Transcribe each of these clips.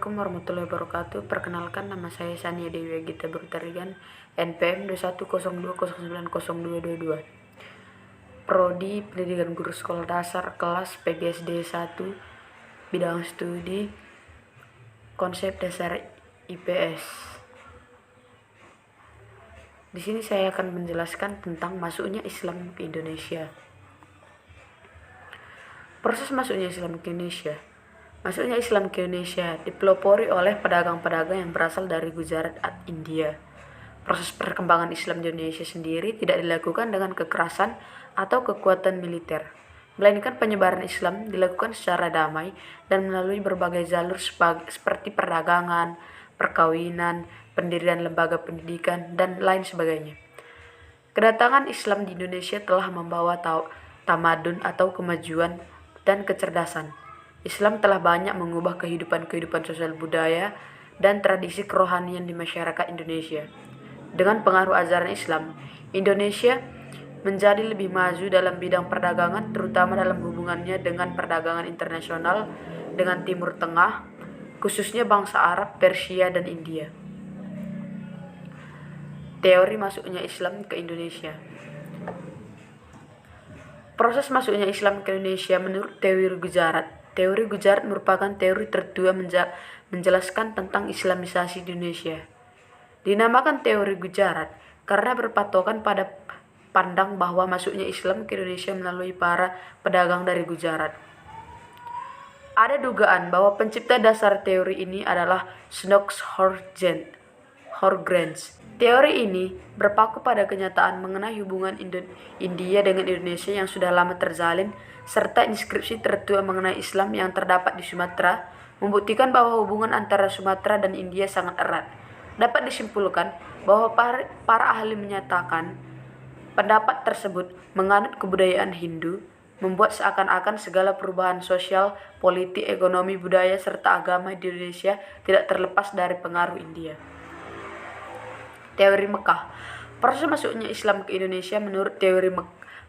Assalamualaikum warahmatullahi wabarakatuh. Perkenalkan, nama saya Sania Dewi Gita Bertarigan, NPM 2102090222. Prodi Pendidikan Guru Sekolah Dasar kelas PGSD 1, bidang studi konsep dasar IPS. Di sini saya akan menjelaskan tentang masuknya Islam ke Indonesia. Proses masuknya Islam ke Indonesia. Masuknya Islam ke Indonesia dipelopori oleh pedagang-pedagang yang berasal dari Gujarat, India. Proses perkembangan Islam di Indonesia sendiri tidak dilakukan dengan kekerasan atau kekuatan militer, melainkan penyebaran Islam dilakukan secara damai dan melalui berbagai jalur seperti perdagangan, perkawinan, pendirian lembaga pendidikan, dan lain sebagainya. Kedatangan Islam di Indonesia telah membawa tamadun atau kemajuan dan kecerdasan. Islam telah banyak mengubah kehidupan sosial budaya dan tradisi kerohanian di masyarakat Indonesia. Dengan pengaruh ajaran Islam, Indonesia menjadi lebih maju dalam bidang perdagangan, terutama dalam hubungannya dengan perdagangan internasional dengan Timur Tengah, khususnya bangsa Arab, Persia, dan India. Teori masuknya Islam ke Indonesia. Proses masuknya Islam ke Indonesia menurut teori Gujarat. Teori Gujarat merupakan teori tertua menjelaskan tentang Islamisasi di Indonesia. Dinamakan teori Gujarat karena berpatokan pada pandang bahwa masuknya Islam ke Indonesia melalui para pedagang dari Gujarat. Ada dugaan bahwa pencipta dasar teori ini adalah Snoks Horgrens. Teori ini berpaku pada kenyataan mengenai hubungan India dengan Indonesia yang sudah lama terjalin, serta inskripsi tertua mengenai Islam yang terdapat di Sumatera, membuktikan bahwa hubungan antara Sumatera dan India sangat erat. Dapat disimpulkan bahwa para ahli menyatakan pendapat tersebut menganut kebudayaan Hindu, membuat seakan-akan segala perubahan sosial, politik, ekonomi, budaya, serta agama di Indonesia tidak terlepas dari pengaruh India. Teori Mekah. Proses masuknya Islam ke Indonesia menurut teori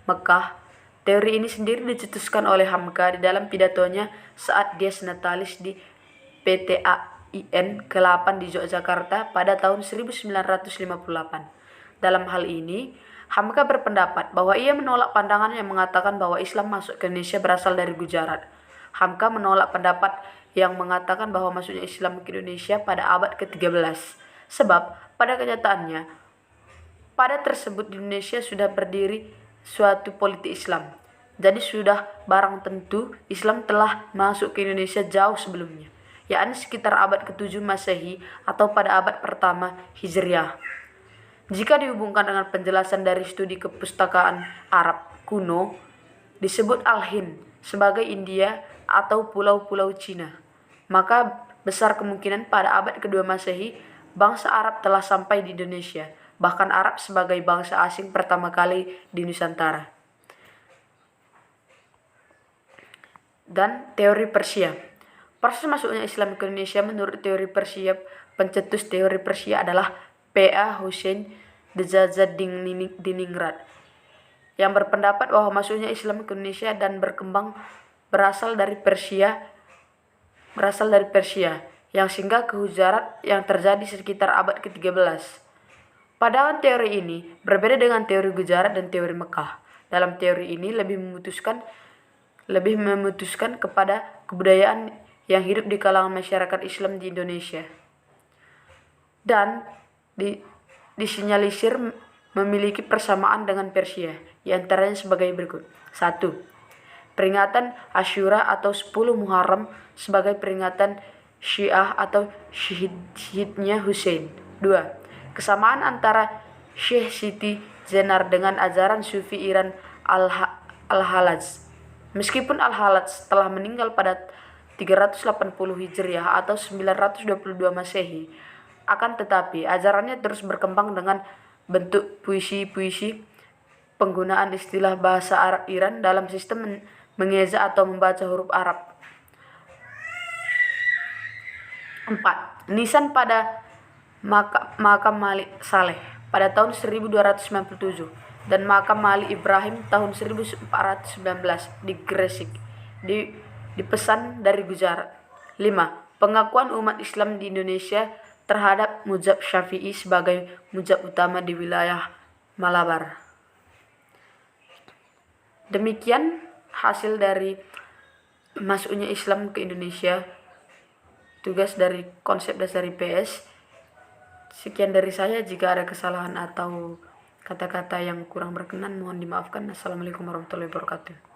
Mekah. Teori ini sendiri dicetuskan oleh Hamka di dalam pidatonya saat dia senatalis di PTAIN ke-8 di Yogyakarta pada tahun 1958. Dalam hal ini, Hamka berpendapat bahwa ia menolak pandangan yang mengatakan bahwa Islam masuk ke Indonesia berasal dari Gujarat. Hamka menolak pendapat yang mengatakan bahwa masuknya Islam ke Indonesia pada abad ke-13. Sebab, pada kenyataannya, pada tersebut di Indonesia sudah berdiri suatu politik Islam. Jadi sudah barang tentu Islam telah masuk ke Indonesia jauh sebelumnya, yakni sekitar abad ke-7 Masehi atau pada abad pertama Hijriah. Jika dihubungkan dengan penjelasan dari studi kepustakaan Arab kuno, disebut Al-Hind sebagai India atau pulau-pulau Cina, maka besar kemungkinan pada abad ke-2 Masehi bangsa Arab telah sampai di Indonesia, bahkan Arab sebagai bangsa asing pertama kali di Nusantara. Dan teori Persia. Proses masuknya Islam ke Indonesia menurut teori Persia, pencetus teori Persia adalah P.A. Hussein Diningrat, yang berpendapat bahwa masuknya Islam ke Indonesia dan berkembang berasal dari Persia yang singgah ke Gujarat yang terjadi sekitar abad ke-13. Pandangan teori ini berbeda dengan teori Gujarat dan teori Mekah. Dalam teori ini lebih memutuskan kepada kebudayaan yang hidup di kalangan masyarakat Islam di Indonesia. Dan disinyalisir memiliki persamaan dengan Persia, antaranya sebagai berikut. 1. Peringatan Asyura atau 10 Muharram sebagai peringatan Syiah atau Syihidnya Hussein. 2. Kesamaan antara Syekh Siti Zenar dengan ajaran Sufi Iran Al-Halaj. Meskipun Al-Halaj telah meninggal pada 380 Hijriah atau 922 Masehi, akan tetapi ajarannya terus berkembang dengan bentuk puisi-puisi, penggunaan istilah bahasa Arab Iran dalam sistem mengeza atau membaca huruf Arab. 4. Nisan pada Makam Malik Saleh pada tahun 1297 dan Makam Malik Ibrahim tahun 1419 di Gresik, dipesan dari Gujarat. 5. pengakuan umat Islam di Indonesia terhadap mazhab Syafi'i sebagai mazhab utama di wilayah Malabar. Demikian hasil dari masuknya Islam ke Indonesia, tugas dari konsep dasar IPS. Sekian dari saya, jika ada kesalahan atau kata-kata yang kurang berkenan mohon dimaafkan. Assalamualaikum warahmatullahi wabarakatuh.